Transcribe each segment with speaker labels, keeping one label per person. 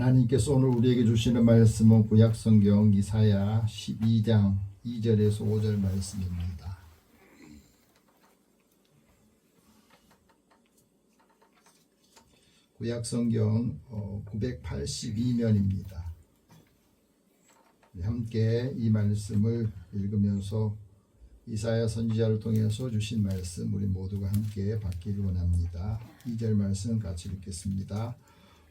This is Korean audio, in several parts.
Speaker 1: 하나님께서 오늘 우리에게 주시는 말씀은 구약성경 이사야 12장 2절에서 5절 말씀입니다. 구약성경 982면입니다. 함께 이 말씀을 읽으면서 이사야 선지자를 통해서 주신 말씀 우리 모두가 함께 받기를 원합니다. 2절 말씀 같이 읽겠습니다.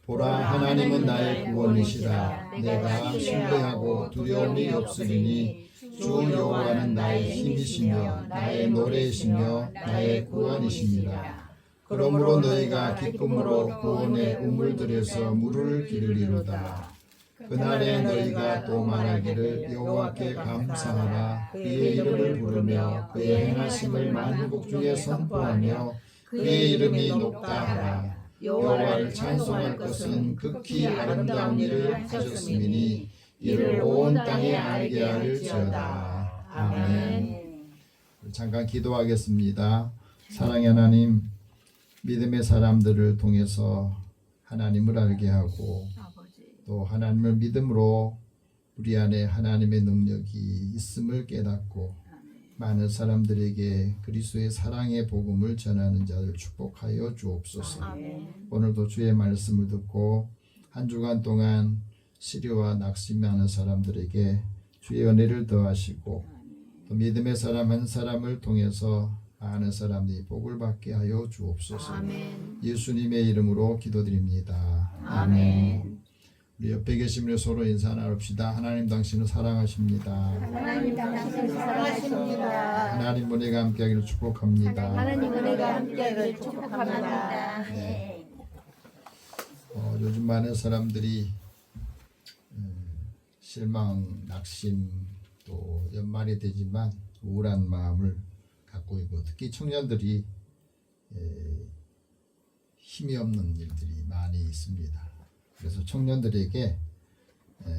Speaker 1: 보라, 하나님은 나의 구원이시라. 내가 신뢰하고 두려움이 없으리니 주 여호와는 나의 힘이시며 나의 노래이시며 나의 구원이시니라. 그러므로 너희가 기쁨으로 구원의 우물들에서 물을 기르리로다. 그날에 너희가 또 말하기를 여호와께 감사하라. 그의 이름을 부르며 그의 행하심을 만국 중에 선포하며 그의 이름이 높다 하라. 여호와를 찬송할 것은 극히 아름다운 일을 하셨음이니 이를 온 땅에 알게 할지어다. 아멘. 잠깐 기도하겠습니다. 사랑의 하나님, 믿음의 사람들을 통해서 하나님을 알게 하고 또 하나님을 믿음으로 우리 안에 하나님의 능력이 있음을 깨닫고 많은 사람들에게 그리스도의 사랑의 복음을 전하는 자를 축복하여 주옵소서. 오늘도 주의 말씀을 듣고 한 주간 동안 시리와 낙심하는 사람들에게 주의 은혜를 더하시고 또 믿음의 사람 한 사람을 통해서 많은 사람들이 복을 받게 하여 주옵소서. 예수님의 이름으로 기도드립니다. 아멘. 우리 옆에 계신 분들 서로 인사 나눕시다. 하나님 당신을 사랑하십니다.
Speaker 2: 하나님 당신을 사랑하십니다.
Speaker 1: 하나님 은혜가 함께하기를 축복합니다.
Speaker 2: 하나님 은혜가 함께하기를 축복합니다.
Speaker 1: 네. 요즘 많은 사람들이 실망, 낙심, 또 연말이 되지만 우울한 마음을 갖고 있고 특히 청년들이 힘이 없는 일들이 많이 있습니다. 그래서 청년들에게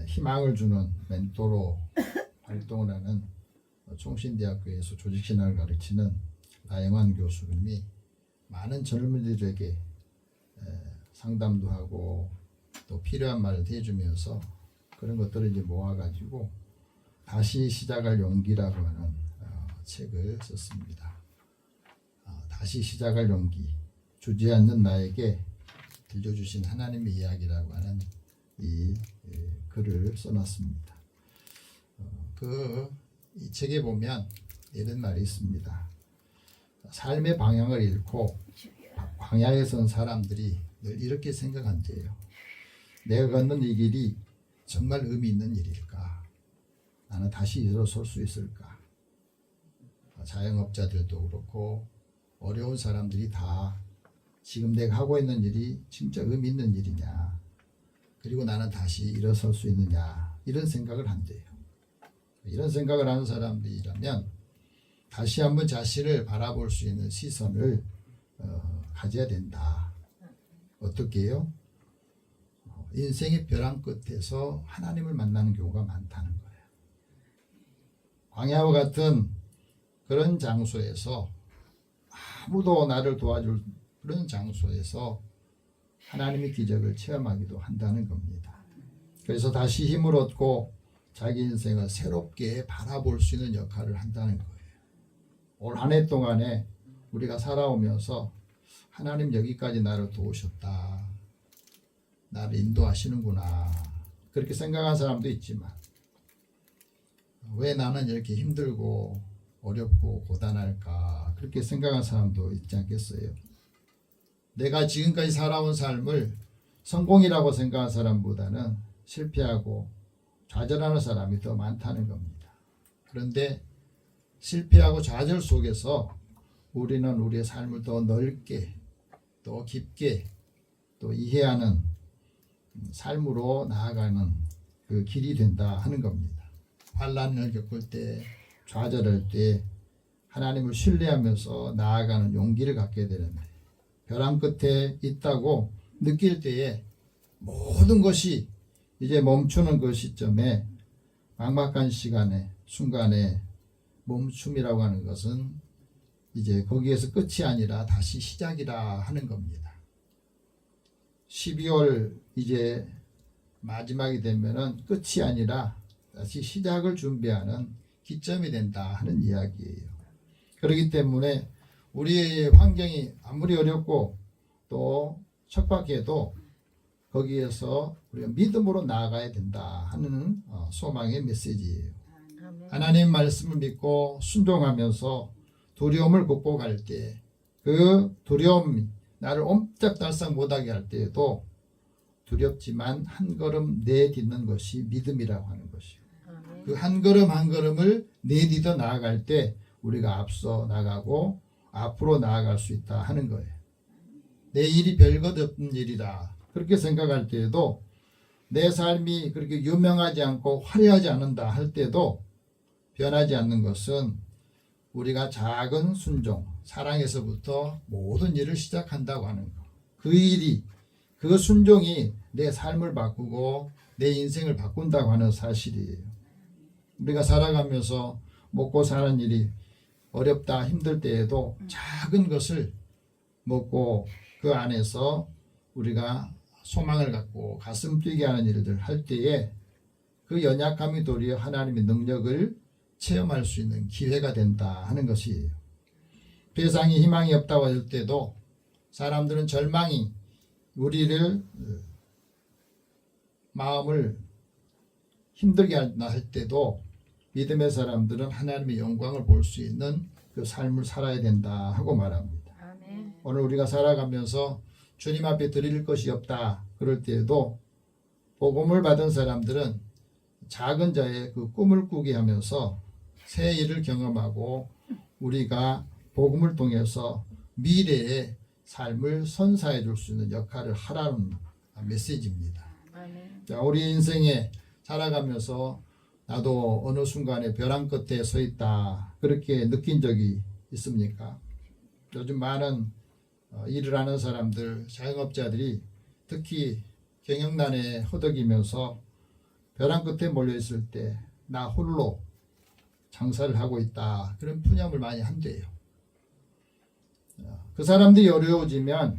Speaker 1: 희망을 주는 멘토로 활동을 하는 총신대학교에서 조직신학을 가르치는 나영환 교수님이 많은 젊은이들에게 상담도 하고 또 필요한 말을 해주면서 그런 것들을 이제 모아가지고 다시 시작할 용기라고 하는 책을 썼습니다. 다시 시작할 용기, 주저앉는 나에게 들려주신 하나님의 이야기라고 하는 이 글을 써놨습니다. 이 책에 보면 이런 말이 있습니다. 삶의 방향을 잃고 광야에 선 사람들이 늘 이렇게 생각한대요. 내가 걷는 이 길이 정말 의미 있는 일일까? 나는 다시 일어설 수 있을까? 자영업자들도 그렇고 어려운 사람들이 다 지금 내가 하고 있는 일이 진짜 의미 있는 일이냐, 그리고 나는 다시 일어설 수 있느냐, 이런 생각을 한대요. 이런 생각을 하는 사람들이라면 다시 한번 자신을 바라볼 수 있는 시선을 가져야 된다. 어떻게 해요? 인생의 벼랑 끝에서 하나님을 만나는 경우가 많다는 거예요. 광야와 같은 그런 장소에서 아무도 나를 도와줄 그런 장소에서 하나님의 기적을 체험하기도 한다는 겁니다. 그래서 다시 힘을 얻고 자기 인생을 새롭게 바라볼 수 있는 역할을 한다는 거예요. 올 한 해 동안에 우리가 살아오면서 하나님 여기까지 나를 도우셨다, 나를 인도하시는구나, 그렇게 생각한 사람도 있지만 왜 나는 이렇게 힘들고 어렵고 고단할까, 그렇게 생각한 사람도 있지 않겠어요? 내가 지금까지 살아온 삶을 성공이라고 생각한 사람보다는 실패하고 좌절하는 사람이 더 많다는 겁니다. 그런데 실패하고 좌절 속에서 우리는 우리의 삶을 더 넓게, 더 깊게, 또 이해하는 삶으로 나아가는 그 길이 된다 하는 겁니다. 환난을 겪을 때, 좌절할 때 하나님을 신뢰하면서 나아가는 용기를 갖게 되는 거예요. 벼랑 끝에 있다고 느낄 때에 모든 것이 이제 멈추는 그 시점에, 막막한 시간에, 순간에 멈춤이라고 하는 것은 이제 거기에서 끝이 아니라 다시 시작이라 하는 겁니다. 12월 이제 마지막이 되면은 끝이 아니라 다시 시작을 준비하는 기점이 된다 하는 이야기예요. 그렇기 때문에 우리의 환경이 아무리 어렵고 또 척박해도 거기에서 우리가 믿음으로 나아가야 된다 하는 소망의 메시지예요. 하나님 말씀을 믿고 순종하면서 두려움을 극복할 때 그 두려움이 나를 옴짝달싹 못하게 할 때에도 두렵지만 한 걸음 내딛는 것이 믿음이라고 하는 것이요. 그 한 걸음 한 걸음을 내딛어 나아갈 때 우리가 앞서 나가고 앞으로 나아갈 수 있다 하는 거예요. 내 일이 별것 없는 일이다 그렇게 생각할 때에도 내 삶이 그렇게 유명하지 않고 화려하지 않는다 할 때도 변하지 않는 것은 우리가 작은 순종, 사랑에서부터 모든 일을 시작한다고 하는 것. 그 일이, 그 순종이 내 삶을 바꾸고 내 인생을 바꾼다고 하는 사실이에요. 우리가 살아가면서 먹고 사는 일이 어렵다 힘들 때에도 작은 것을 먹고 그 안에서 우리가 소망을 갖고 가슴 뛰게 하는 일들 할 때에 그 연약함이 도리어 하나님의 능력을 체험할 수 있는 기회가 된다 하는 것이에요. 세상에 희망이 없다고 할 때도 사람들은 절망이 우리를 마음을 힘들게 할 때도 믿음의 사람들은 하나님의 영광을 볼 수 있는 그 삶을 살아야 된다 하고 말합니다.
Speaker 2: 아멘.
Speaker 1: 오늘 우리가 살아가면서 주님 앞에 드릴 것이 없다 그럴 때에도 복음을 받은 사람들은 작은 자의 그 꿈을 꾸게 하면서 새 일을 경험하고 우리가 복음을 통해서 미래의 삶을 선사해 줄 수 있는 역할을 하라는 메시지입니다.
Speaker 2: 아멘.
Speaker 1: 자, 우리 인생에 살아가면서 나도 어느 순간에 벼랑 끝에 서 있다 그렇게 느낀 적이 있습니까? 요즘 많은 일을 하는 사람들, 자영업자들이 특히 경영난에 허덕이면서 벼랑 끝에 몰려 있을 때 나 홀로 장사를 하고 있다 그런 푸념을 많이 한대요. 그 사람들이 어려워지면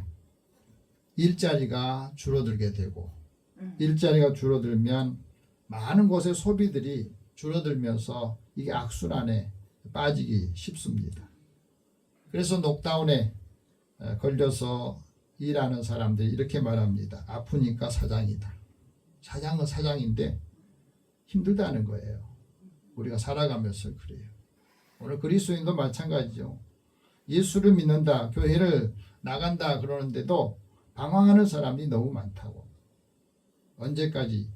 Speaker 1: 일자리가 줄어들게 되고 일자리가 줄어들면 많은 곳의 소비들이 줄어들면서 이게 악순환에 빠지기 쉽습니다. 그래서 녹다운에 걸려서 일하는 사람들이 이렇게 말합니다. 아프니까 사장이다. 사장은 사장인데 힘들다는 거예요. 우리가 살아가면서 그래요. 오늘 그리스도인도 마찬가지죠. 예수를 믿는다, 교회를 나간다 그러는데도 방황하는 사람이 너무 많다고. 언제까지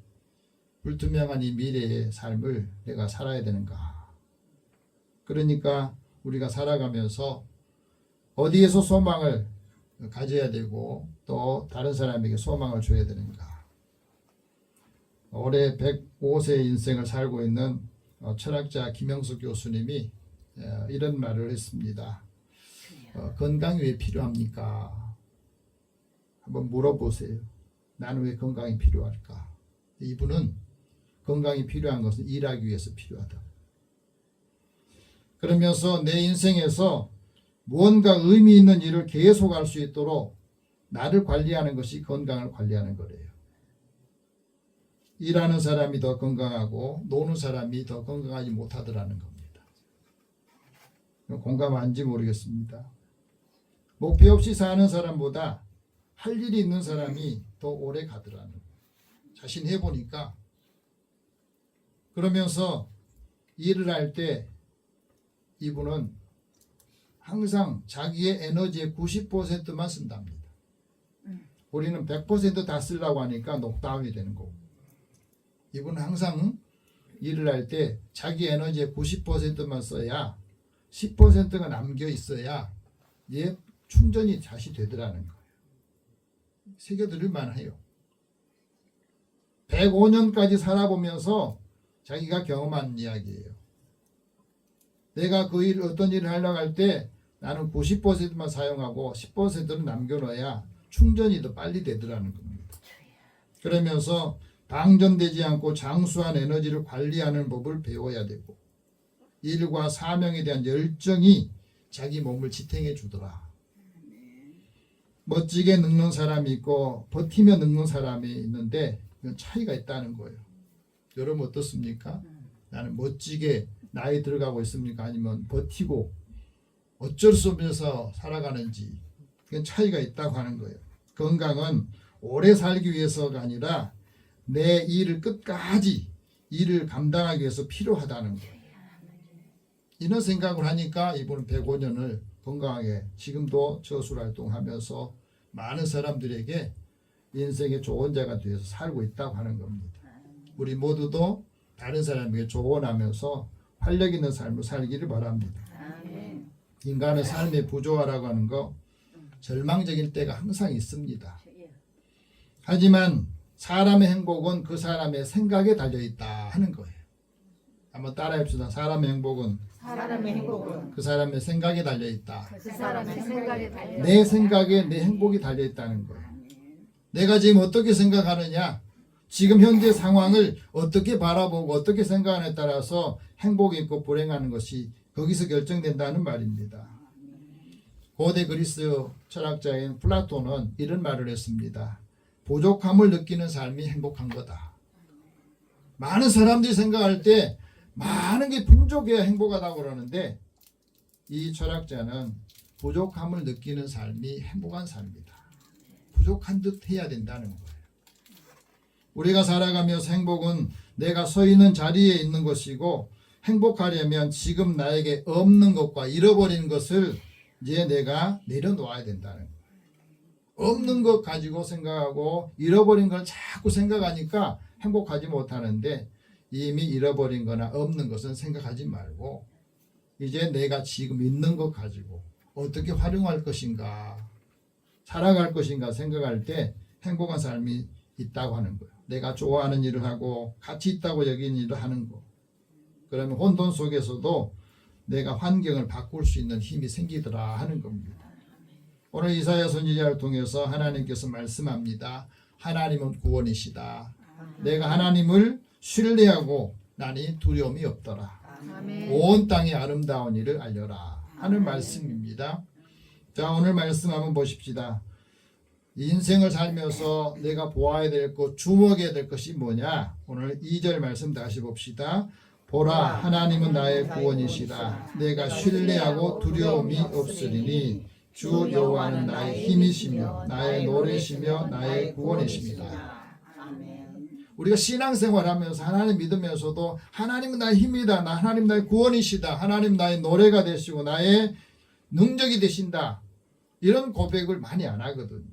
Speaker 1: 불투명한 이 미래의 삶을 내가 살아야 되는가. 그러니까 우리가 살아가면서 어디에서 소망을 가져야 되고 또 다른 사람에게 소망을 줘야 되는가. 올해 105세 인생을 살고 있는 철학자 김영숙 교수님이 이런 말을 했습니다. 건강이 왜 필요합니까? 한번 물어보세요. 나는 왜 건강이 필요할까? 이분은 건강이 필요한 것은 일하기 위해서 필요하다. 그러면서 내 인생에서 무언가 의미 있는 일을 계속할 수 있도록 나를 관리하는 것이 건강을 관리하는 거래요. 일하는 사람이 더 건강하고 노는 사람이 더 건강하지 못하더라는 겁니다. 공감한지 모르겠습니다. 목표 없이 사는 사람보다 할 일이 있는 사람이 더 오래 가더라는 거예요. 자신 해보니까. 그러면서 일을 할 때 이분은 항상 자기의 에너지의 90%만 쓴답니다. 우리는 100% 다 쓰려고 하니까 녹다운이 되는 거고. 이분은 항상 일을 할 때 자기 에너지의 90%만 써야 10%가 남겨 있어야 얘 충전이 다시 되더라는 거예요. 새겨들을 만해요. 105년까지 살아보면서 자기가 경험한 이야기예요. 내가 그 일, 어떤 일을 하려고 할 때 나는 90%만 사용하고 10%는 남겨놔야 충전이 더 빨리 되더라는 겁니다. 그러면서 방전되지 않고 장수한 에너지를 관리하는 법을 배워야 되고 일과 사명에 대한 열정이 자기 몸을 지탱해 주더라. 멋지게 늙는 사람이 있고 버티며 늙는 사람이 있는데 이건 차이가 있다는 거예요. 여러분 어떻습니까? 나는 멋지게 나이 들어가고 있습니까? 아니면 버티고 어쩔 수 없어서 살아가는지, 그건 차이가 있다고 하는 거예요. 건강은 오래 살기 위해서가 아니라 내 일을 끝까지 일을 감당하기 위해서 필요하다는 거예요. 이런 생각을 하니까 이분은 105년을 건강하게 지금도 저술활동하면서 많은 사람들에게 인생의 좋은 자가 되어서 살고 있다고 하는 겁니다. 우리 모두도 다른 사람에게 조언하면서 활력 있는 삶을 살기를 바랍니다. 인간의 삶의 부조화라고 하는 거 절망적일 때가 항상 있습니다. 하지만 사람의 행복은 그 사람의 생각에 달려있다 하는 거예요. 한번 따라해봅시다. 사람의 행복은 그 사람의 생각에 달려있다.
Speaker 2: 그 사람의 생각에 달려
Speaker 1: 내 생각에 내 행복이 달려있다는 거예요. 내가 지금 어떻게 생각하느냐, 지금 현재 상황을 어떻게 바라보고 어떻게 생각하느냐에 따라서 행복이 있고 불행하는 것이 거기서 결정된다는 말입니다. 고대 그리스 철학자인 플라톤은 이런 말을 했습니다. 부족함을 느끼는 삶이 행복한 거다. 많은 사람들이 생각할 때 많은 게 풍족해야 행복하다고 그러는데 이 철학자는 부족함을 느끼는 삶이 행복한 삶이다. 부족한 듯 해야 된다는 거예요. 우리가 살아가면서 행복은 내가 서 있는 자리에 있는 것이고, 행복하려면 지금 나에게 없는 것과 잃어버린 것을 이제 내가 내려놓아야 된다는 거예요. 없는 것 가지고 생각하고 잃어버린 걸 자꾸 생각하니까 행복하지 못하는데, 이미 잃어버린 거나 없는 것은 생각하지 말고 이제 내가 지금 있는 것 가지고 어떻게 활용할 것인가, 살아갈 것인가 생각할 때 행복한 삶이 있다고 하는 거예요. 내가 좋아하는 일을 하고 가치 있다고 여기는 일을 하는 거. 그러면 혼돈 속에서도 내가 환경을 바꿀 수 있는 힘이 생기더라 하는 겁니다. 오늘 이사야 선지자를 통해서 하나님께서 말씀합니다. 하나님은 구원이시다. 내가 하나님을 신뢰하고 나니 두려움이 없더라. 온 땅의 아름다운 일을 알려라 하는 말씀입니다. 자, 오늘 말씀 한번 보십시다. 인생을 살면서 내가 보아야 될 것, 주목해야 될 것이 뭐냐? 오늘 2절 말씀 다시 봅시다. 보라, 하나님은 나의 구원이시라. 내가 신뢰하고 두려움이 없으리니 주 여호와는 나의 힘이시며 나의 노래시며 나의 구원이십니다. 우리가 신앙생활하면서 하나님 믿으면서도 하나님은 나의 힘이다, 하나님 나의 구원이시다, 하나님 나의 노래가 되시고 나의 능력이 되신다, 이런 고백을 많이 안 하거든요.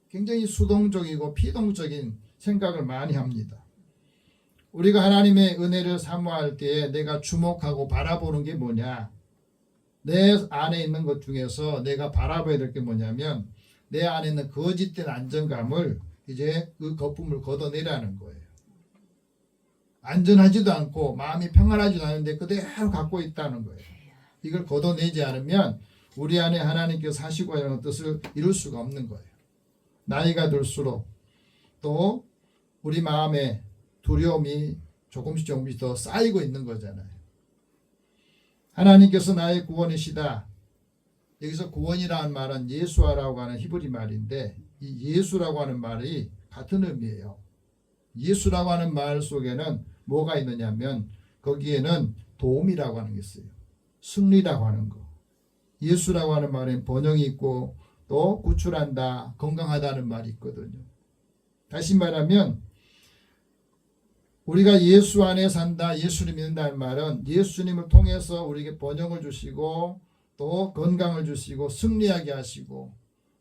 Speaker 1: 굉장히 수동적이고 피동적인 생각을 많이 합니다. 우리가 하나님의 은혜를 사모할 때에 내가 주목하고 바라보는 게 뭐냐, 내 안에 있는 것 중에서 내가 바라봐야 될 게 뭐냐면 내 안에 있는 거짓된 안정감을 이제 그 거품을 걷어내라는 거예요. 안전하지도 않고 마음이 평안하지도 않은데 그대로 갖고 있다는 거예요. 이걸 걷어내지 않으면 우리 안에 하나님께서 하시고 하는 뜻을 이룰 수가 없는 거예요. 나이가 들수록 또 우리 마음에 두려움이 조금씩 더 쌓이고 있는 거잖아요. 하나님께서 나의 구원이시다. 여기서 구원이라는 말은 예수아라고 하는 히브리 말인데 이 예수라고 하는 말이 같은 의미예요. 예수라고 하는 말 속에는 뭐가 있느냐면 거기에는 도움이라고 하는 게 있어요. 승리라고 하는 거. 예수라고 하는 말엔 번영이 있고 또 구출한다, 건강하다는 말이 있거든요. 다시 말하면 우리가 예수 안에 산다, 예수를 믿는다는 말은 예수님을 통해서 우리에게 번영을 주시고 또 건강을 주시고 승리하게 하시고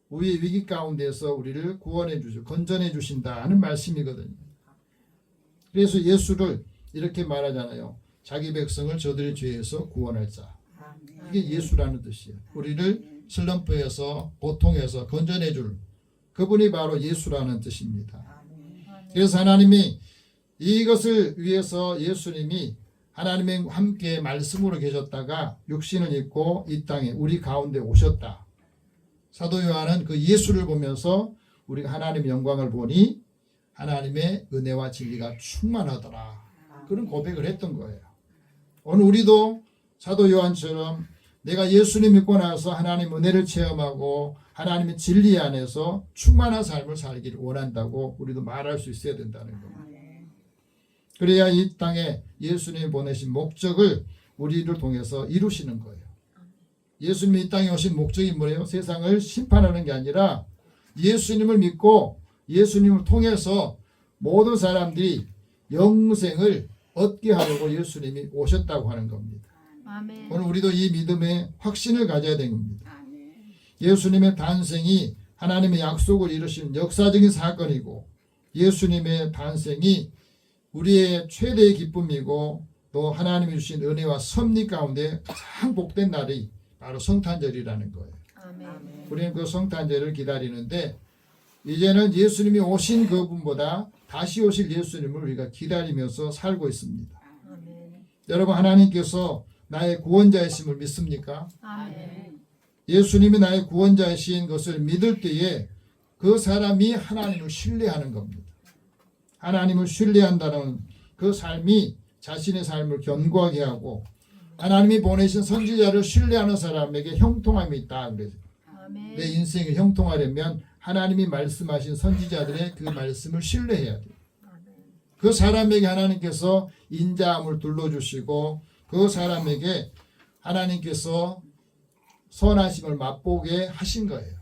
Speaker 1: 우리의 위기 가운데서 우리를 구원해 주시고 건전해 주신다 하는 말씀이거든요. 그래서 예수를 이렇게 말하잖아요. 자기 백성을 저들의 죄에서 구원할 자. 이게 예수라는 뜻이에요. 우리를 슬럼프에서 고통에서 건전해 줄 그분이 바로 예수라는 뜻입니다. 그래서 하나님이 이것을 위해서 예수님이 하나님의 함께 말씀으로 계셨다가 육신을 입고 이 땅에 우리 가운데 오셨다. 사도 요한은 그 예수를 보면서 우리가 하나님의 영광을 보니 하나님의 은혜와 진리가 충만하더라. 그런 고백을 했던 거예요. 오늘 우리도 사도 요한처럼 내가 예수님 믿고 나서 하나님 은혜를 체험하고 하나님의 진리 안에서 충만한 삶을 살기를 원한다고 우리도 말할 수 있어야 된다는 겁니다. 그래야 이 땅에 예수님이 보내신 목적을 우리를 통해서 이루시는 거예요. 예수님이 이 땅에 오신 목적이 뭐예요? 세상을 심판하는 게 아니라 예수님을 믿고 예수님을 통해서 모든 사람들이 영생을 얻게 하려고 예수님이 오셨다고 하는 겁니다.
Speaker 2: 아멘.
Speaker 1: 오늘 우리도 이 믿음의 확신을 가져야 되는 겁니다. 예수님의 단생이 하나님의 약속을 이루시는 역사적인 사건이고 예수님의 단생이 우리의 최대의 기쁨이고 또 하나님이 주신 은혜와 섭리 가운데 가장 복된 날이 바로 성탄절이라는 거예요.
Speaker 2: 아멘.
Speaker 1: 우리는 그 성탄절을 기다리는데 이제는 예수님이 오신 그분보다 다시 오실 예수님을 우리가 기다리면서 살고 있습니다.
Speaker 2: 아멘.
Speaker 1: 여러분 하나님께서 나의 구원자이심을 믿습니까?
Speaker 2: 아멘.
Speaker 1: 예수님이 나의 구원자이신 것을 믿을 때에 그 사람이 하나님을 신뢰하는 겁니다. 하나님을 신뢰한다는 그 삶이 자신의 삶을 견고하게 하고 하나님이 보내신 선지자를 신뢰하는 사람에게 형통함이 있다. 그래서
Speaker 2: 아멘.
Speaker 1: 내 인생을 형통하려면 하나님이 말씀하신 선지자들의 그 말씀을 신뢰해야 돼요. 그 사람에게 하나님께서 인자함을 둘러주시고 그 사람에게 하나님께서 선하심을 맛보게 하신 거예요.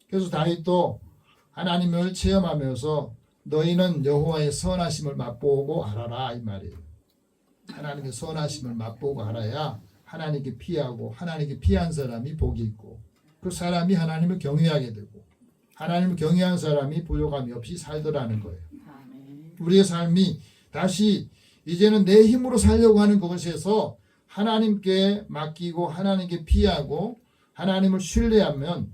Speaker 1: 그래서 다윗도 하나님을 체험하면서 너희는 여호와의 선하심을 맛보고 알아라 이 말이에요. 하나님의 선하심을 맛보고 알아야 하나님께 피하고 하나님께 피한 사람이 복이 있고 그 사람이 하나님을 경외하게 되고 하나님을 경외한 사람이 부족함이 없이 살더라는 거예요. 우리의 삶이 다시 이제는 내 힘으로 살려고 하는 것에서 하나님께 맡기고 하나님께 피하고 하나님을 신뢰하면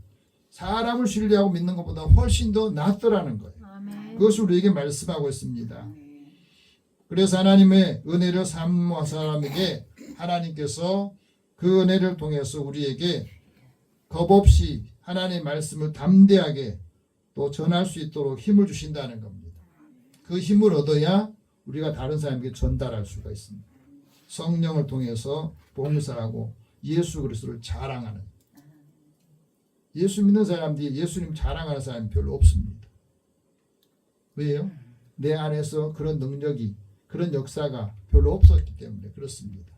Speaker 1: 사람을 신뢰하고 믿는 것보다 훨씬 더 낫더라는 거예요.
Speaker 2: 아멘.
Speaker 1: 그것을 우리에게 말씀하고 있습니다. 그래서 하나님의 은혜를 사모한 사람에게 하나님께서 그 은혜를 통해서 우리에게 겁없이 하나님의 말씀을 담대하게 또 전할 수 있도록 힘을 주신다는 겁니다. 그 힘을 얻어야 우리가 다른 사람에게 전달할 수가 있습니다. 성령을 통해서 봉사하고 예수 그리스도를 자랑하는 예수 믿는 사람들이 예수님 자랑하는 사람이 별로 없습니다. 왜요? 내 안에서 그런 능력이 그런 역사가 별로 없었기 때문에 그렇습니다.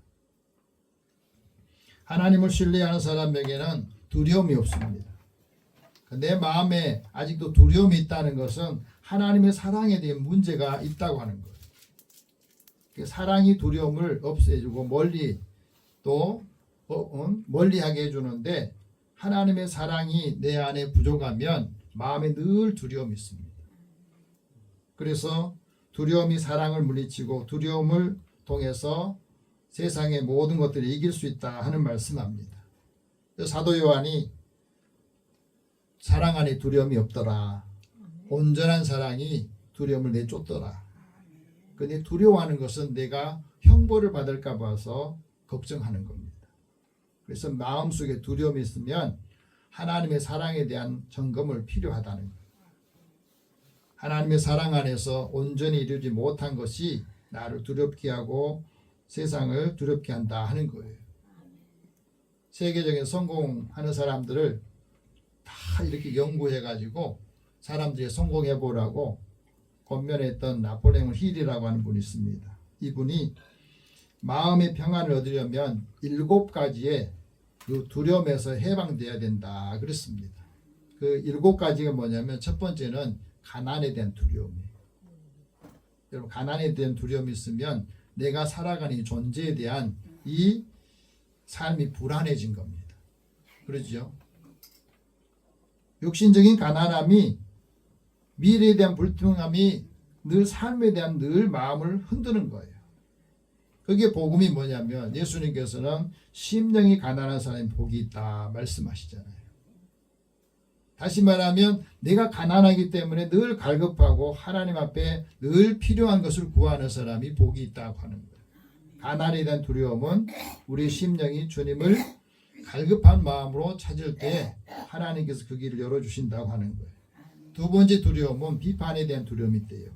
Speaker 1: 하나님을 신뢰하는 사람에게는 두려움이 없습니다. 내 마음에 아직도 두려움이 있다는 것은 하나님의 사랑에 대한 문제가 있다고 하는 거예요. 사랑이 두려움을 없애주고 멀리 또 멀리하게 해주는데 하나님의 사랑이 내 안에 부족하면 마음에 늘 두려움이 있습니다. 그래서 두려움이 사랑을 물리치고 두려움을 통해서 세상의 모든 것들을 이길 수 있다 하는 말씀합니다. 사도 요한이 사랑 안에 두려움이 없더라. 온전한 사랑이 두려움을 내쫓더라. 근데 두려워하는 것은 내가 형벌을 받을까 봐서 걱정하는 겁니다. 그래서 마음속에 두려움이 있으면 하나님의 사랑에 대한 점검을 필요하다는 거예요. 하나님의 사랑 안에서 온전히 이루지 못한 것이 나를 두렵게 하고 세상을 두렵게 한다 하는 거예요. 세계적인 성공하는 사람들을 다 이렇게 연구해가지고 사람들이 성공해 보라고 권면했던 나폴레옹 힐이라고 하는 분이 있습니다. 이분이 마음의 평안을 얻으려면 7가지의 그 두려움에서 해방돼야 된다 그랬습니다. 그 7가지가 뭐냐면 첫 번째는 가난에 대한 두려움이에요. 여러분 가난에 대한 두려움이 있으면 내가 살아가는 이 존재에 대한 이 삶이 불안해진 겁니다. 그렇죠? 육신적인 가난함이 미래에 대한 불평함이 늘 삶에 대한 늘 마음을 흔드는 거예요. 그게 복음이 뭐냐면 예수님께서는 심령이 가난한 사람이 복이 있다 말씀하시잖아요. 다시 말하면 내가 가난하기 때문에 늘 갈급하고 하나님 앞에 늘 필요한 것을 구하는 사람이 복이 있다고 하는 거예요. 가난에 대한 두려움은 우리 심령이 주님을 갈급한 마음으로 찾을 때 하나님께서 그 길을 열어주신다고 하는 거예요. 두 번째 두려움은 비판에 대한 두려움이 있대요.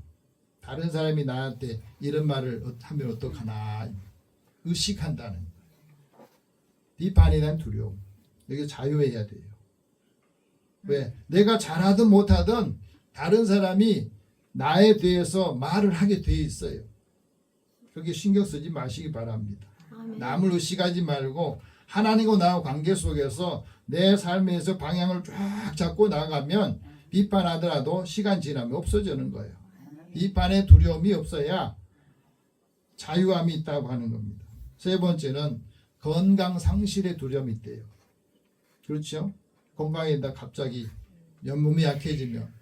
Speaker 1: 다른 사람이 나한테 이런 말을 하면 어떡하나 의식한다는 거예요. 비판에 대한 두려움. 여기 자유해야 돼요. 왜? 내가 잘하든 못하든 다른 사람이 나에 대해서 말을 하게 돼 있어요. 그게 신경 쓰지 마시기 바랍니다.
Speaker 2: 아멘.
Speaker 1: 남을 의식하지 말고 하나님과 나와 관계 속에서 내 삶에서 방향을 쫙 잡고 나가면 비판하더라도 시간 지나면 없어지는 거예요. 비판의 두려움이 없어야 자유함이 있다고 하는 겁니다. 세 번째는 건강 상실의 두려움이 있대요. 그렇죠? 건강에다 갑자기 몸이 약해지면.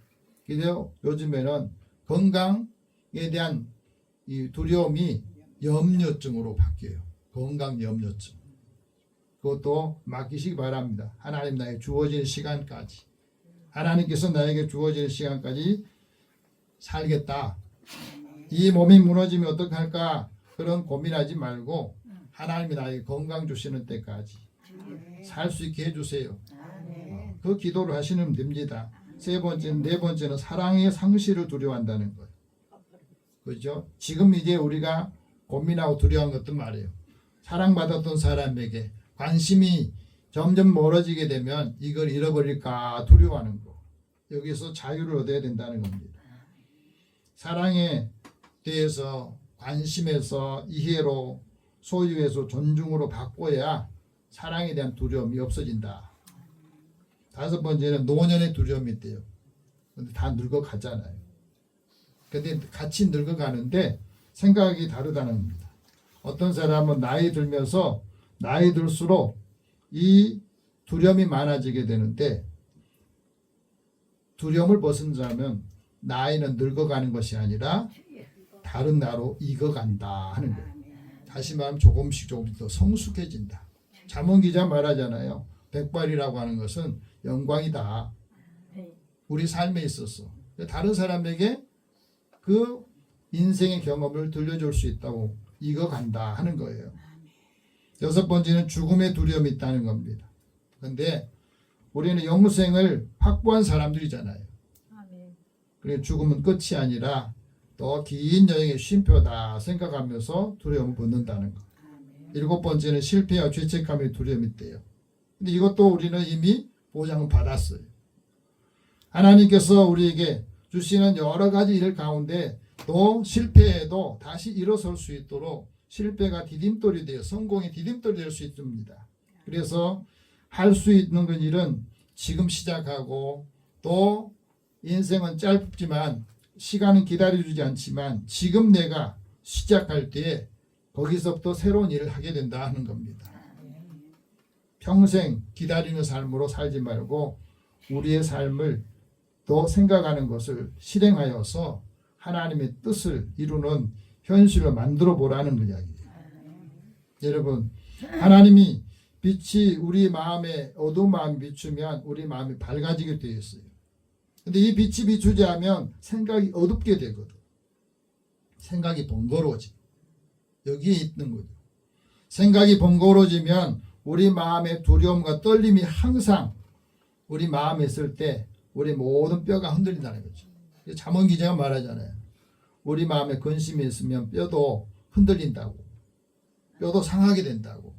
Speaker 1: 그래서 요즘에는 건강에 대한 이 두려움이 염려증으로 바뀌어요. 건강 염려증. 그것도 맡기시기 바랍니다. 하나님 나에게 주어진 시간까지. 하나님께서 나에게 주어진 시간까지 살겠다. 이 몸이 무너지면 어떡할까? 그런 고민하지 말고 하나님이 나에게 건강 주시는 때까지 살 수 있게 해주세요. 그 기도를 하시면 됩니다. 세 번째는, 네 번째는 사랑의 상실을 두려워한다는 거예요. 그죠? 지금 이제 우리가 고민하고 두려워한 것도 말이에요. 사랑받았던 사람에게 관심이 점점 멀어지게 되면 이걸 잃어버릴까 두려워하는 거. 여기서 자유를 얻어야 된다는 겁니다. 사랑에 대해서 관심에서 이해로 소유에서 존중으로 바꿔야 사랑에 대한 두려움이 없어진다. 다섯 번째는 노년의 두려움이 있대요. 근데 다 늙어가잖아요. 근데 같이 늙어가는데 생각이 다르다는 겁니다. 어떤 사람은 나이 들면서 나이 들수록 이 두려움이 많아지게 되는데 두려움을 벗은다면 나이는 늙어가는 것이 아니라 다른 나로 익어간다 하는 거예요. 다시 말하면 조금씩 더 성숙해진다. 잠언 기자 말하잖아요. 백발이라고 하는 것은 영광이다. 우리 삶에 있어서 다른 사람에게 그 인생의 경험을 들려줄 수 있다고 익어간다 하는 거예요. 여섯 번째는 죽음의 두려움이 있다는 겁니다. 그런데 우리는 영생을 확보한 사람들이잖아요. 그래서 죽음은 끝이 아니라 더 긴 여행의 쉼표다 생각하면서 두려움을 벗는다는 것. 일곱 번째는 실패와 죄책감의 두려움이 있대요. 근데 이것도 우리는 이미 보장을 받았어요. 하나님께서 우리에게 주시는 여러 가지 일 가운데 또 실패해도 다시 일어설 수 있도록 실패가 디딤돌이 되어 성공의 디딤돌이 될 수 있습니다. 그래서 할 수 있는 일은 지금 시작하고 또 인생은 짧지만 시간은 기다려주지 않지만 지금 내가 시작할 때에 거기서부터 새로운 일을 하게 된다 하는 겁니다. 평생 기다리는 삶으로 살지 말고 우리의 삶을 또 생각하는 것을 실행하여서 하나님의 뜻을 이루는 현실을 만들어 보라는 이야기예요. 여러분, 하나님이 빛이 우리 마음에 어두운 마음이 비추면 우리 마음이 밝아지게 되어 있어요. 근데 이 빛이 비추지 않으면 생각이 어둡게 되거든. 생각이 번거로워지. 여기에 있는 거죠. 생각이 번거로워지면 우리 마음의 두려움과 떨림이 항상 우리 마음에 있을 때 우리 모든 뼈가 흔들린다는 거죠. 잠언 기자가 말하잖아요. 우리 마음에 근심이 있으면 뼈도 흔들린다고. 뼈도 상하게 된다고.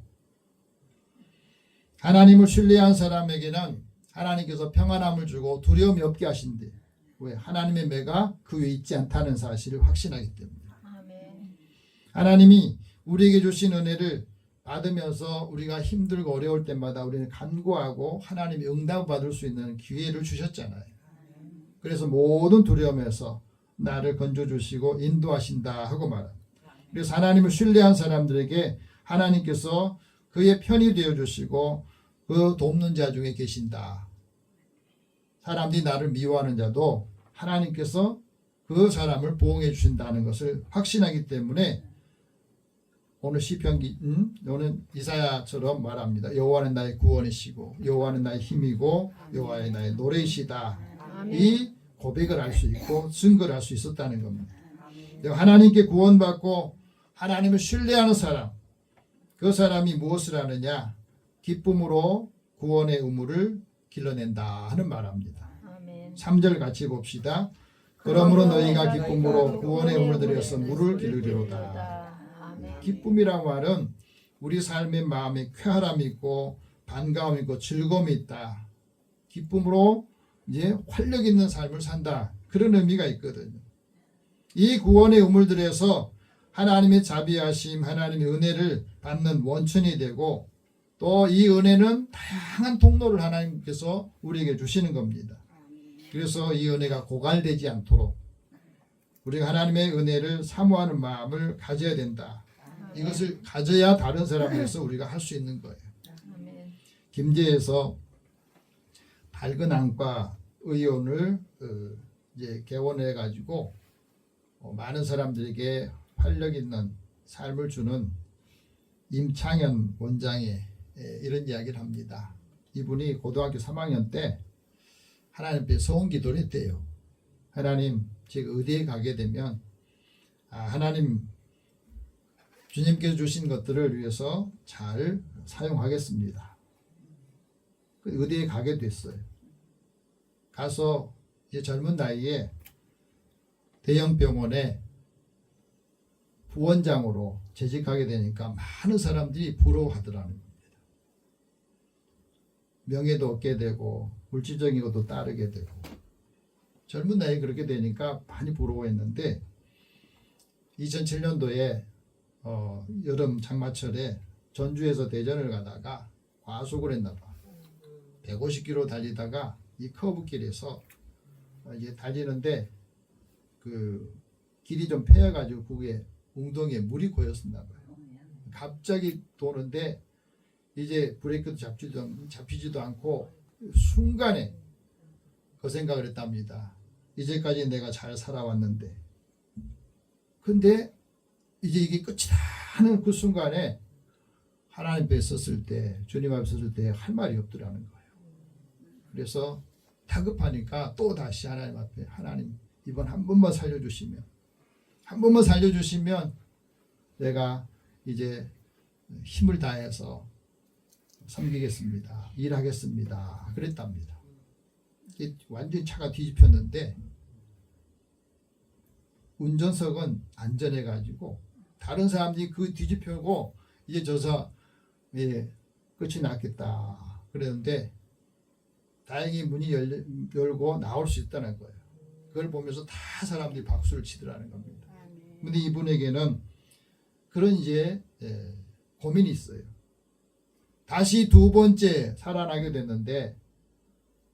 Speaker 1: 하나님을 신뢰한 사람에게는 하나님께서 평안함을 주고 두려움이 없게 하신대. 왜? 하나님의 매가 그 위에 있지 않다는 사실을 확신하기 때문에. 하나님이 우리에게 주신 은혜를 받으면서 우리가 힘들고 어려울 때마다 우리는 간구하고 하나님의 응답을 받을 수 있는 기회를 주셨잖아요. 그래서 모든 두려움에서 나를 건져주시고 인도하신다 하고 말합니다. 그래서 하나님을 신뢰한 사람들에게 하나님께서 그의 편이 되어주시고 그 돕는 자 중에 계신다. 사람들이 나를 미워하는 자도 하나님께서 그 사람을 보호해 주신다는 것을 확신하기 때문에 오늘 시편기 오늘 이사야처럼 말합니다. 여호와는 나의 구원이시고 여호와는 나의 힘이고 여호와의 나의 노래이시다. 이 고백을 할 수 있고 증거를 할 수 있었다는 겁니다. 하나님께 구원받고 하나님을 신뢰하는 사람, 그 사람이 무엇을 하느냐? 기쁨으로 구원의 의무를 길러낸다 하는 말합니다. 3절 같이 봅시다. 그러므로 너희가 기쁨으로 구원의 의무를 들여서 물을 기르리로다. 기쁨이란 말은 우리 삶의 마음에 쾌활함이 있고 반가움이 있고 즐거움이 있다. 기쁨으로 이제 활력 있는 삶을 산다. 그런 의미가 있거든요. 이 구원의 우물들에서 하나님의 자비하심, 하나님의 은혜를 받는 원천이 되고 또 이 은혜는 다양한 통로를 하나님께서 우리에게 주시는 겁니다. 그래서 이 은혜가 고갈되지 않도록 우리가 하나님의 은혜를 사모하는 마음을 가져야 된다. 이것을 가져야 다른 사람에서 우리가 할 수 있는 거예요.
Speaker 2: 아멘.
Speaker 1: 김제에서 밝은 안과 의원을 이제 개원해 가지고 많은 사람들에게 활력 있는 삶을 주는 임창현 원장의 이런 이야기를 합니다. 이분이 고등학교 3학년 때 하나님 앞에 소원 기도를 했대요. 하나님, 제가 어디에 가게 되면 하나님 주님께서 주신 것들을 위해서 잘 사용하겠습니다. 어디에 가게 됐어요. 가서 이제 젊은 나이에 대형 병원에 부원장으로 재직하게 되니까 많은 사람들이 부러워하더라는 겁니다. 명예도 얻게 되고 물질적인 것도 따르게 되고 젊은 나이에 그렇게 되니까 많이 부러워했는데 2007년도에 여름 장마철에 전주에서 대전을 가다가 과속을 했나 봐. 150km 달리다가 이 커브길에서 이제 달리는데 그 길이 좀 패여가지고 그게 웅덩이에 물이 고였었나 봐요. 갑자기 도는데 이제 브레이크도 잡히지도 않고 순간에 그 생각을 했답니다. 이제까지 내가 잘 살아왔는데 근데 이제 이게 끝이다 하는 그 순간에 하나님 앞에 섰을 때 주님 앞에 섰을 때 할 말이 없더라는 거예요. 그래서 다급하니까 또 다시 하나님 앞에 하나님 이번 한 번만 살려주시면 내가 이제 힘을 다해서 섬기겠습니다. 일하겠습니다. 그랬답니다. 완전히 차가 뒤집혔는데 운전석은 안전해가지고 다른 사람들이 그 뒤집혀고 이제 저서 끝이 났겠다 그랬는데 다행히 문이 열고 나올 수 있다는 거예요. 그걸 보면서 다 사람들이 박수를 치더라는 겁니다. 근데 이분에게는 그런 이제 고민이 있어요. 다시 두 번째 살아나게 됐는데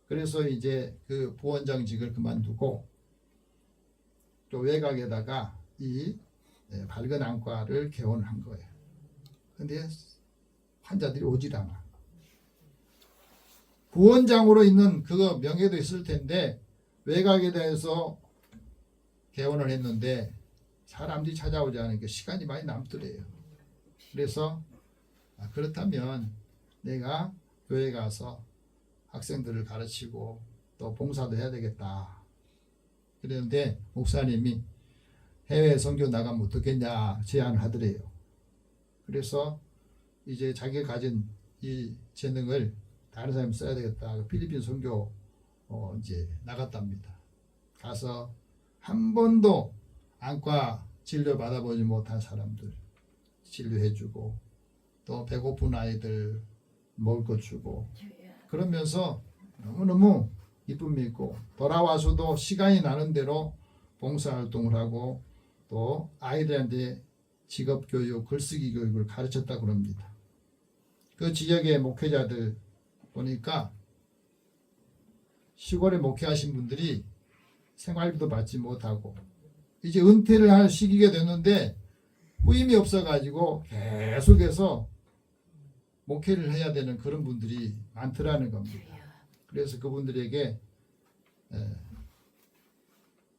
Speaker 1: 그래서 이제 그 부원장직을 그만두고 또 외곽에다가 이 밝은 안과를 개원한 거예요. 근데 환자들이 오질 않아. 부원장으로 있는 그거 명예도 있을 텐데 외곽에 대해서 개원을 했는데 사람들이 찾아오지 않으니까 시간이 많이 남더래요. 그래서 그렇다면 내가 교회 가서 학생들을 가르치고 또 봉사도 해야 되겠다. 그랬는데 목사님이 해외 선교 나가면 어떻겠냐 제안을 하더래요. 그래서 이제 자기가 가진 이 재능을 다른 사람이 써야 되겠다. 필리핀 선교 이제 나갔답니다. 가서 한 번도 안과 진료 받아보지 못한 사람들 진료해주고 또 배고픈 아이들 먹을 것 주고 그러면서 너무너무 기쁨이 있고 돌아와서도 시간이 나는 대로 봉사활동을 하고 또 아이들한테 직업교육, 글쓰기 교육을 가르쳤다고 합니다. 그 지역의 목회자들 보니까 시골에 목회하신 분들이 생활비도 받지 못하고 이제 은퇴를 할 시기가 됐는데 후임이 없어가지고 계속해서 목회를 해야 되는 그런 분들이 많더라는 겁니다. 그래서 그분들에게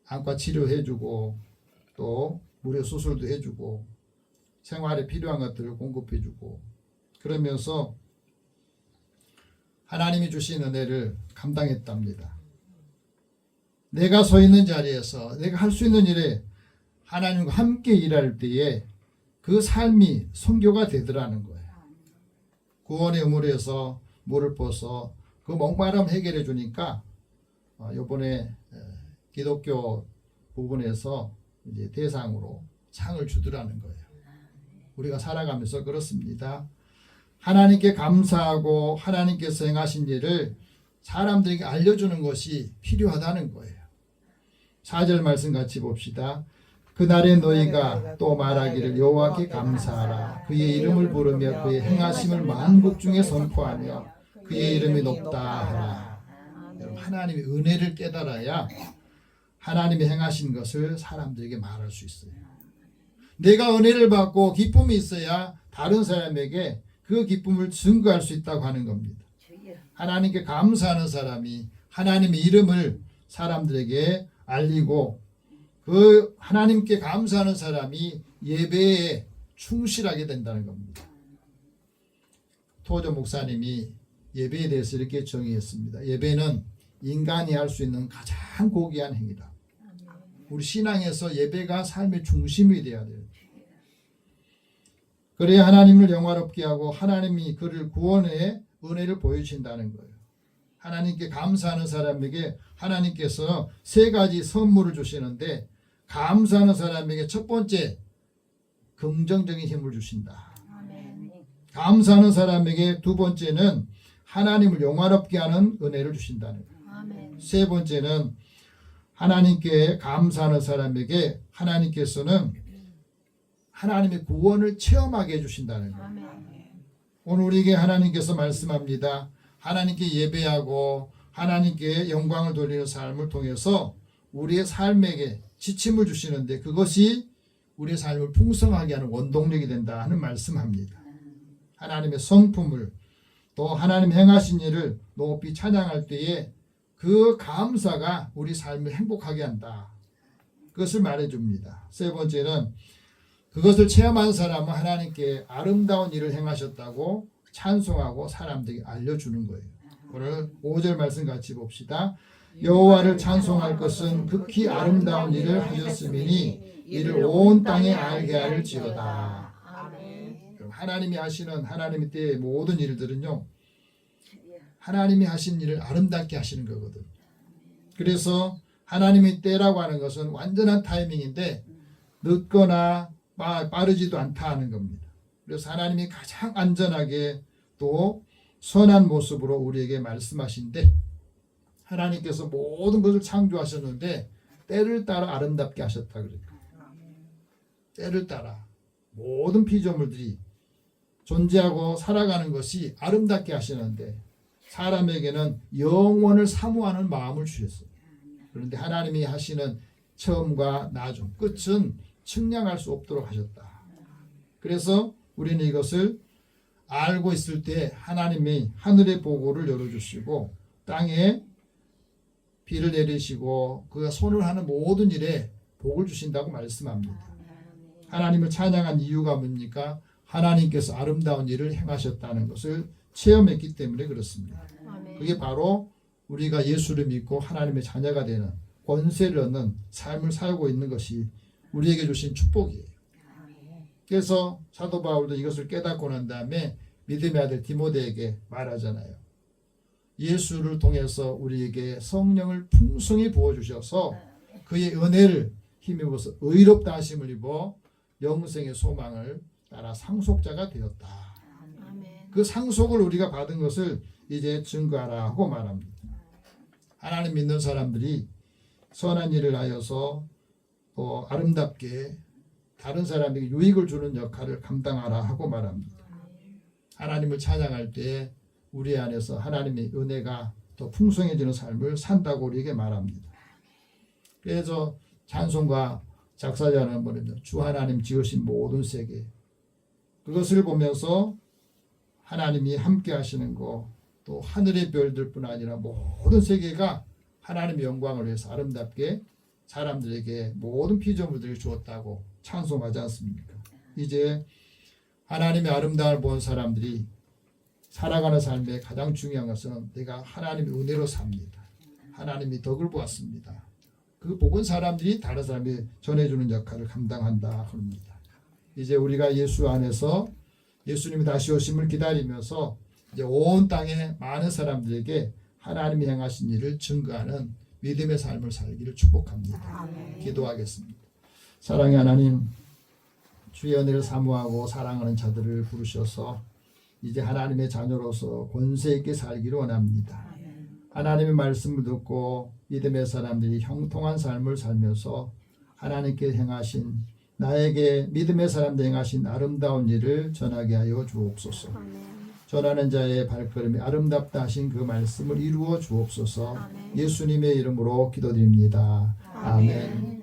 Speaker 1: 안과 치료해주고 또 무료 수술도 해주고 생활에 필요한 것들을 공급해주고 그러면서 하나님이 주신 은혜를 감당했답니다. 내가 서 있는 자리에서 내가 할 수 있는 일에 하나님과 함께 일할 때에 그 삶이 선교가 되더라는 거예요. 구원의 우물에서 물을 퍼서 그 목마름 해결해 주니까 이번에 기독교 부분에서 이제 대상으로 상을 주더라는 거예요. 우리가 살아가면서 그렇습니다. 하나님께 감사하고 하나님께서 행하신 일을 사람들에게 알려주는 것이 필요하다는 거예요. 4절 말씀 같이 봅시다. 그날에 너희가 또 말하기를 여호와께 감사하라. 그의 이름을 부르며 그의 행하심을 만국 중에 선포하며 그의 이름이 높다 하라. 여러분, 하나님의 은혜를 깨달아야 하나님이 행하신 것을 사람들에게 말할 수 있어요. 내가 은혜를 받고 기쁨이 있어야 다른 사람에게 그 기쁨을 증거할 수 있다고 하는 겁니다. 하나님께 감사하는 사람이 하나님의 이름을 사람들에게 알리고 그 하나님께 감사하는 사람이 예배에 충실하게 된다는 겁니다. 토저 목사님이 예배에 대해서 이렇게 정의했습니다. 예배는 인간이 할 수 있는 가장 고귀한 행위다. 우리 신앙에서 예배가 삶의 중심이 되어야 돼요. 그래야 하나님을 영화롭게 하고 하나님이 그를 구원의 은혜를 보여주신다는 거예요. 하나님께 감사하는 사람에게 하나님께서 3가지 선물을 주시는데 감사하는 사람에게 첫 번째 긍정적인 힘을 주신다. 감사하는 사람에게 두 번째는 하나님을 영화롭게 하는 은혜를 주신다는 거예요. 세 번째는 하나님께 감사하는 사람에게 하나님께서는 하나님의 구원을 체험하게 해주신다는 거예요. 오늘 우리에게 하나님께서 말씀합니다. 하나님께 예배하고 하나님께 영광을 돌리는 삶을 통해서 우리의 삶에게 지침을 주시는데 그것이 우리의 삶을 풍성하게 하는 원동력이 된다 하는 말씀합니다. 하나님의 성품을 또 하나님 행하신 일을 높이 찬양할 때에 그 감사가 우리 삶을 행복하게 한다. 그것을 말해줍니다. 세 번째는 그것을 체험한 사람은 하나님께 아름다운 일을 행하셨다고 찬송하고 사람들에게 알려주는 거예요. 오늘 5절 말씀 같이 봅시다. 여호와를 찬송할 것은 극히 아름다운 일을 하셨음이니 이를 온 땅에 알게 할지어다. 하나님이 하시는 하나님의 때의 모든 일들은요, 하나님이 하신 일을 아름답게 하시는 거거든. 그래서 하나님의 때라고 하는 것은 완전한 타이밍인데 늦거나 빠르지도 않다 하는 겁니다. 그래서 하나님이 가장 안전하게 또 선한 모습으로 우리에게 말씀하신데 하나님께서 모든 것을 창조하셨는데 때를 따라 아름답게 하셨다 그래요. 때를 따라 모든 피조물들이 존재하고 살아가는 것이 아름답게 하시는데 사람에게는 영원을 사모하는 마음을 주셨어요. 그런데 하나님이 하시는 처음과 나중 끝은 측량할 수 없도록 하셨다. 그래서 우리는 이것을 알고 있을 때 하나님이 하늘의 보고를 열어주시고 땅에 비를 내리시고 그가 손을 하는 모든 일에 복을 주신다고 말씀합니다. 하나님을 찬양한 이유가 뭡니까? 하나님께서 아름다운 일을 행하셨다는 것을 체험했기 때문에 그렇습니다. 그게 바로 우리가 예수를 믿고 하나님의 자녀가 되는 권세를 얻는 삶을 살고 있는 것이 우리에게 주신 축복이에요. 그래서 사도 바울도 이것을 깨닫고 난 다음에 믿음의 아들 디모데에게 말하잖아요. 예수를 통해서 우리에게 성령을 풍성히 부어주셔서 그의 은혜를 힘입어서 의롭다 하심을 입어 영생의 소망을 따라 상속자가 되었다. 그 상속을 우리가 받은 것을 이제 증거하라 하고 말합니다. 하나님 믿는 사람들이 선한 일을 하여서 또 아름답게 다른 사람에게 유익을 주는 역할을 감당하라 하고 말합니다. 하나님을 찬양할 때 우리 안에서 하나님의 은혜가 더 풍성해지는 삶을 산다고 우리에게 말합니다. 그래서 찬송가 작사자는 뭐냐면 주 하나님 지으신 모든 세계 그것을 보면서 하나님이 함께 하시는 거 또 하늘의 별들뿐 아니라 모든 세계가 하나님의 영광을 위해서 아름답게 사람들에게 모든 피조물들을 주었다고 찬송하지 않습니까? 이제 하나님의 아름다움을 본 사람들이 살아가는 삶의 가장 중요한 것은 내가 하나님의 은혜로 삽니다. 하나님이 덕을 보았습니다. 그 복은 사람들이 다른 사람이 전해주는 역할을 감당한다 합니다. 이제 우리가 예수 안에서 예수님이 다시 오심을 기다리면서 이제 온 땅의 많은 사람들에게 하나님이 행하신 일을 증거하는 믿음의 삶을 살기를 축복합니다. 기도하겠습니다. 사랑의 하나님, 주의 은혜를 사모하고 사랑하는 자들을 부르셔서 이제 하나님의 자녀로서 권세 있게 살기를 원합니다. 하나님의 말씀을 듣고 믿음의 사람들이 형통한 삶을 살면서 하나님께 행하신 나에게 믿음의 사람들 행하신 아름다운 일을 전하게 하여 주옵소서. 전하는 자의 발걸음이 아름답다 하신 그 말씀을 이루어 주옵소서. 예수님의 이름으로 기도드립니다. 아멘.